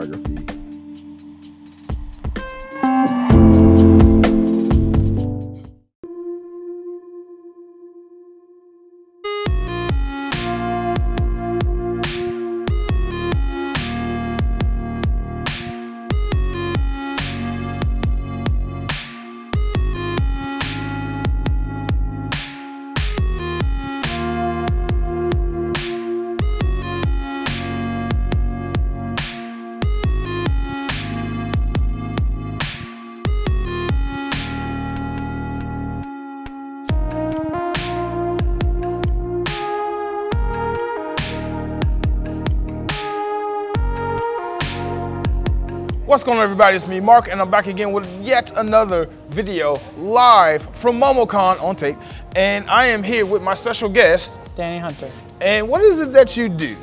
photography. What's going on, everybody? It's me, Mark, and I'm back again with yet another video live from MomoCon on tape. And I am here with my special guest, Danny Hunter. And what is it that you do?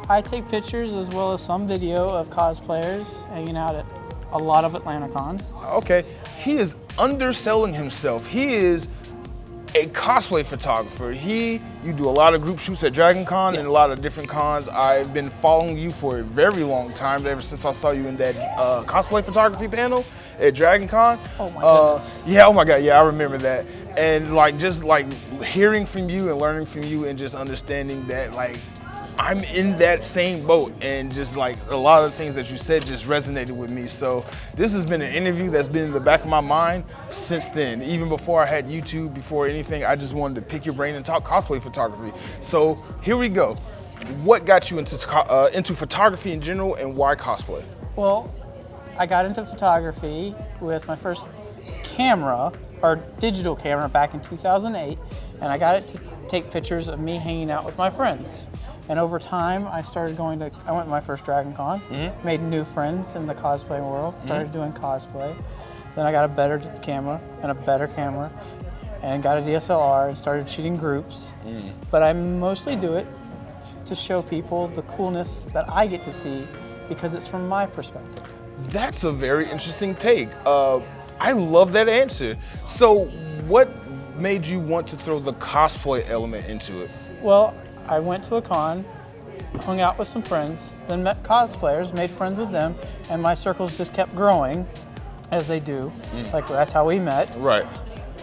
I take pictures as well as some video of cosplayers hanging out at a lot of Atlanta cons. Okay, he is underselling himself. He is a cosplay photographer. You do a lot of group shoots at Dragon Con. Yes. And a lot of different cons. I've been following you for a very long time, ever since I saw you in that cosplay photography panel at Dragon Con. Oh my goodness. Yeah, oh my God, yeah, I remember that. And just hearing from you and learning from you and just understanding that I'm in that same boat, and just a lot of things that you said just resonated with me. So this has been an interview that's been in the back of my mind since then. Even before I had YouTube, before anything, I just wanted to pick your brain and talk cosplay photography. So here we go. What got you into photography in general, and why cosplay? Well, I got into photography with my first camera, or digital camera, back in 2008, and I got it to take pictures of me hanging out with my friends. And over time, I went to my first Dragon Con, made new friends in the cosplay world, started doing cosplay. Then I got a better camera and a better camera, and got a DSLR and started shooting groups. But I mostly do it to show people the coolness that I get to see, because it's from my perspective. That's a very interesting take. I love that answer. So what made you want to throw the cosplay element into it? Well, I went to a con, hung out with some friends, then met cosplayers, made friends with them, and my circles just kept growing, as they do. That's how we met. Right.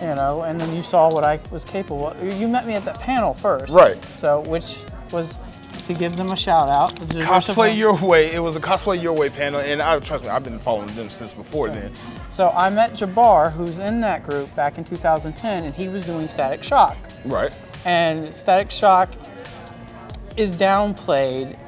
You know, and then you saw what I was capable of. You met me at that panel first. Right. So, which was to give them a shout out. Cosplay Your Way. It was a Cosplay Your Way panel, and trust me, I've been following them since before then. So I met Jabbar, who's in that group, back in 2010, and he was doing Static Shock. Right. And Static Shock is downplayed,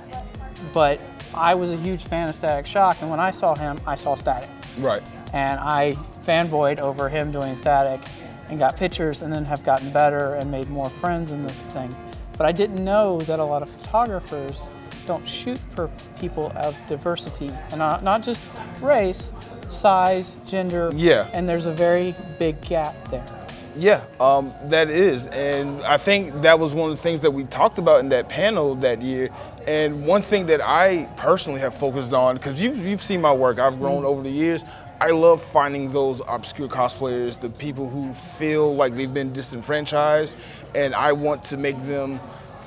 but I was a huge fan of Static Shock, and when I saw him, I saw Static. Right. And I fanboyed over him doing Static and got pictures, and then have gotten better and made more friends in the thing. But I didn't know that a lot of photographers don't shoot for people of diversity, and not just race, size, gender. Yeah. And there's a very big gap there. Yeah, that is, and I think that was one of the things that we talked about in that panel that year. And one thing that I personally have focused on, because you've seen my work, I've grown over the years. I love finding those obscure cosplayers, the people who feel like they've been disenfranchised, and I want to make them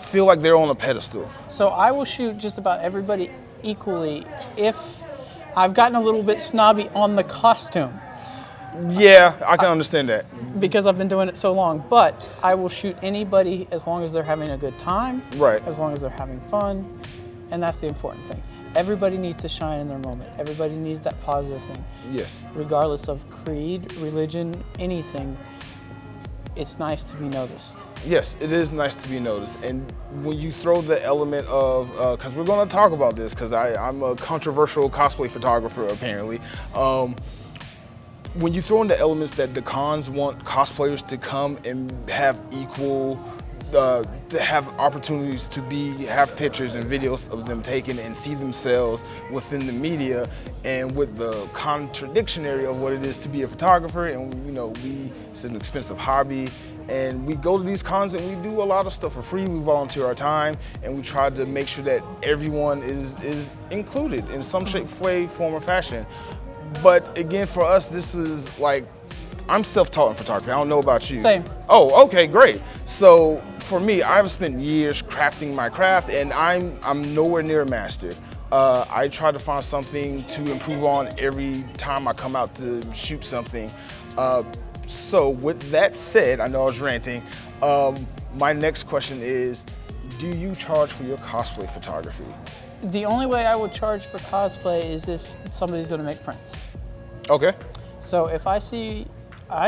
feel like they're on a pedestal. So I will shoot just about everybody equally if I've gotten a little bit snobby on the costume. Yeah, I can understand that. Because I've been doing it so long, but I will shoot anybody as long as they're having a good time, right? As long as they're having fun, and that's the important thing. Everybody needs to shine in their moment. Everybody needs that positive thing. Yes. Regardless of creed, religion, anything, it's nice to be noticed. Yes, it is nice to be noticed. And when you throw the element of, because we're going to talk about this, because I'm a controversial cosplay photographer apparently. When you throw in the elements that the cons want cosplayers to come and have equal, to have opportunities to have pictures and videos of them taken and see themselves within the media, and with the contradictionary of what it is to be a photographer, and it's an expensive hobby, and we go to these cons and we do a lot of stuff for free. We volunteer our time, and we try to make sure that everyone is included in some shape, way, form, or fashion. But again, for us, this was I'm self-taught in photography. I don't know about you. Same. Oh, okay, great. So for me, I've spent years crafting my craft, and I'm nowhere near a master. I try to find something to improve on every time I come out to shoot something. So with that said, I know I was ranting. My next question is, do you charge for your cosplay photography? The only way I would charge for cosplay is if somebody's going to make prints. Okay. So if I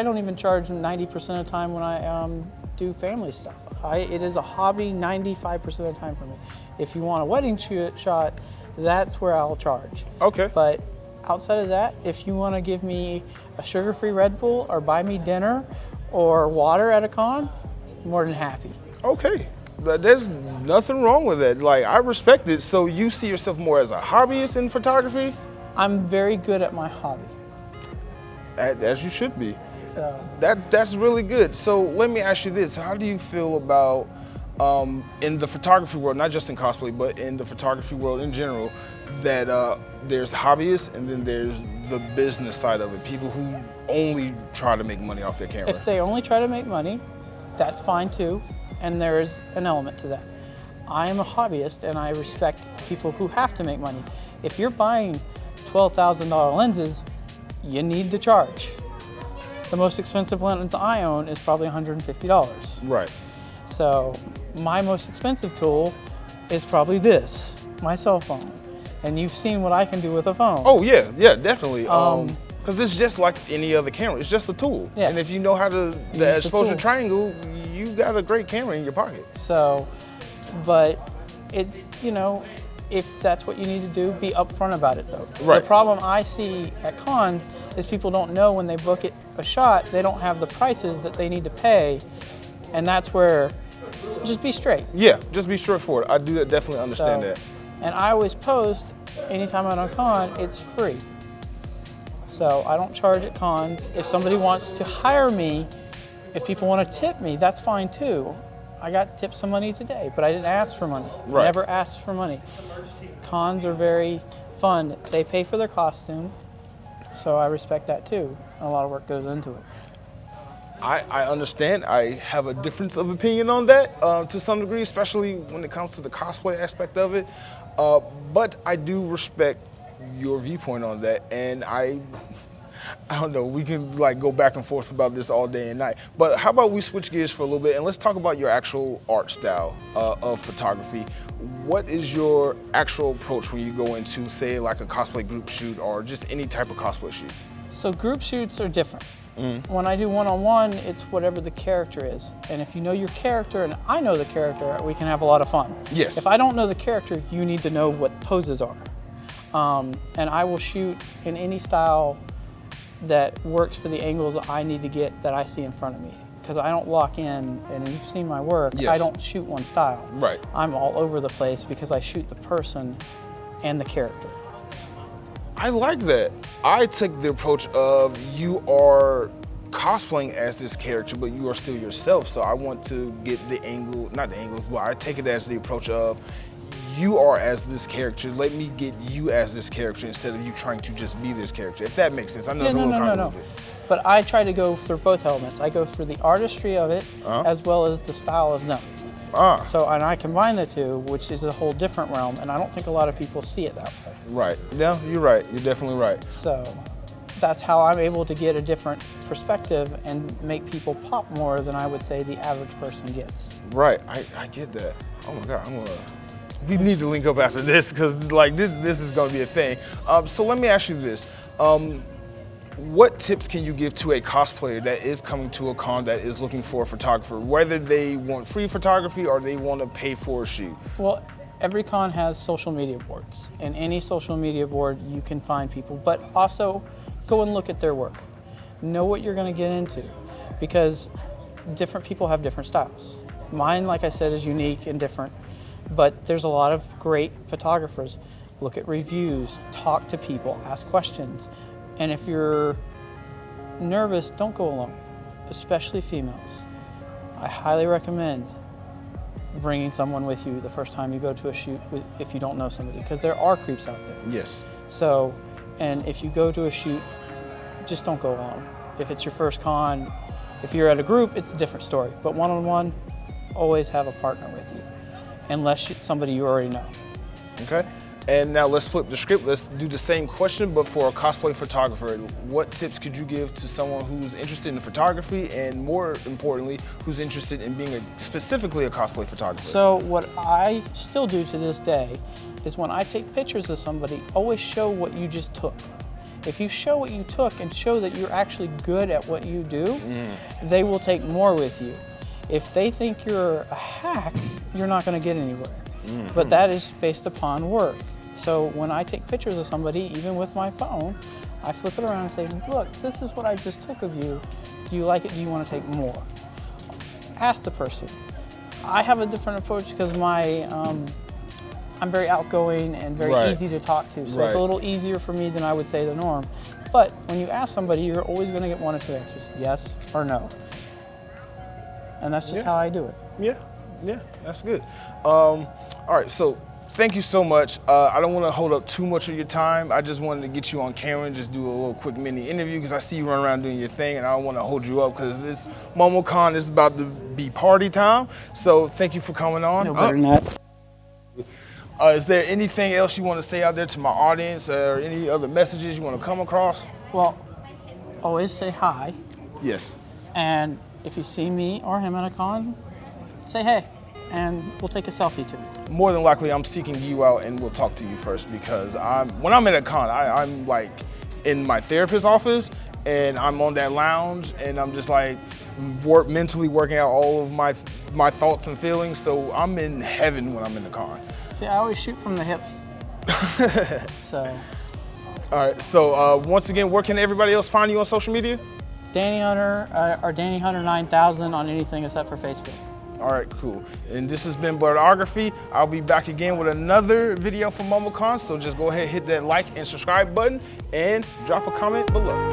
don't even charge 90% of the time when I do family stuff. It is a hobby 95% of the time for me. If you want a wedding shot, that's where I'll charge. Okay. But outside of that, if you want to give me a sugar-free Red Bull or buy me dinner or water at a con, more than happy. Okay. There's nothing wrong with that. Like, I respect it. So you see yourself more as a hobbyist in photography? I'm very good at my hobby. As you should be. So That's really good. So let me ask you this. How do you feel about, in the photography world, not just in cosplay, but in the photography world in general, that there's hobbyists and then there's the business side of it, people who only try to make money off their camera? if they only try to make money, that's fine too, and there is an element to that. I am a hobbyist and I respect people who have to make money. If you're buying $12,000 lenses, you need to charge. The most expensive lens I own is probably $150. Right. So my most expensive tool is probably this, my cell phone. And you've seen what I can do with a phone. Oh yeah, definitely. Because it's just like any other camera. It's just a tool. Yeah. And if you know how to the the exposure tool. triangle, you got a great camera in your pocket. So, but if that's what you need to do, be upfront about it though. Right. The problem I see at cons is people don't know when they book a shot, they don't have the prices that they need to pay. And that's where, just be straight. Yeah, just be straightforward. I do definitely understand So, that. And I always post, anytime I'm on a con, it's free. So I don't charge at cons. If somebody wants to hire me, if people want to tip me, that's fine too. I got tipped some money today, but I didn't ask for money. Right. Never asked for money. Cons are very fun. They pay for their costume, so I respect that too. A lot of work goes into it. I understand. I have a difference of opinion on that to some degree, especially when it comes to the cosplay aspect of it. But I do respect your viewpoint on that, and I don't know, we can like go back and forth about this all day and night. But how about we switch gears for a little bit and let's talk about your actual art style of photography. What is your actual approach when you go into, say, like a cosplay group shoot or just any type of cosplay shoot? So group shoots are different. When I do one-on-one, it's whatever the character is. And if you know your character and I know the character, we can have a lot of fun. Yes. If I don't know the character, you need to know what poses are. And I will shoot in any style that works for the angles that I need to get that I see in front of me. Because I don't lock in, and you've seen my work, Yes. I don't shoot one style. Right. I'm all over the place because I shoot the person and the character. I like that. I took the approach of you are cosplaying as this character, but you are still yourself. So I want to get the angle, not the angle, but I take it as the approach of you are as this character. Let me get you as this character instead of you trying to just be this character. If that makes sense. I know it's a little convoluted. But I try to go through both elements. I go through the artistry of it as well as the style of them. So, and I combine the two, which is a whole different realm, and I don't think a lot of people see it that way. Right. No, you're right. You're definitely right. So that's how I'm able to get a different perspective and make people pop more than I would say the average person gets. Right. I get that. Oh my God. We need to link up after this because like this is going to be a thing. So let me ask you this. What tips can you give to a cosplayer that is coming to a con that is looking for a photographer, whether they want free photography or they want to pay for a shoot? Well, every con has social media boards, and any social media board you can find people, but also go and look at their work. Know what you're going to get into, because different people have different styles. Mine, like I said, is unique and different, but there's a lot of great photographers. Look at reviews, talk to people, ask questions. And if you're nervous, don't go alone, especially females. I highly recommend bringing someone with you the first time you go to a shoot if you don't know somebody, because there are creeps out there. Yes. So, and if you go to a shoot, just don't go alone. If it's your first con, if you're at a group, it's a different story. But one-on-one, always have a partner with you, unless it's somebody you already know. Okay. And now let's flip the script. Let's do the same question, but for a cosplay photographer. What tips could you give to someone who's interested in photography and, more importantly, who's interested in being specifically a cosplay photographer? So what I still do to this day is when I take pictures of somebody, always show what you just took. If you show what you took and show that you're actually good at what you do, they will take more with you. If they think you're a hack, you're not going to get anywhere. But that is based upon work. So when I take pictures of somebody, even with my phone, I flip it around and say, look, this is what I just took of you. Do you like it? Do you want to take more? Ask the person. I have a different approach because I'm very outgoing and very easy to talk to. So it's a little easier for me than I would say the norm. But when you ask somebody, you're always going to get one or two answers, yes or no. And that's just how I do it. Yeah, that's good. All right, so thank you so much. I don't want to hold up too much of your time. I just wanted to get you on camera and just do a little quick mini interview because I see you run around doing your thing and I don't want to hold you up because this MomoCon is about to be party time. So thank you for coming on. No better than that. Is there anything else you want to say out there to my audience or any other messages you want to come across? Well, always say hi. Yes. And if you see me or him at a con, say hey, and we'll take a selfie too. More than likely, I'm seeking you out and we'll talk to you first because when I'm at a con, I'm like in my therapist's office and I'm on that lounge and I'm just like mentally working out all of my thoughts and feelings. So I'm in heaven when I'm in the con. See, I always shoot from the hip. So. All right, so once again, where can everybody else find you on social media? Danny Hunter, or Danny Hunter 9000 on anything except for Facebook. All right, cool. And this has been Blurredography. I'll be back again with another video from MomoCon, so just go ahead, hit that like and subscribe button, and drop a comment below.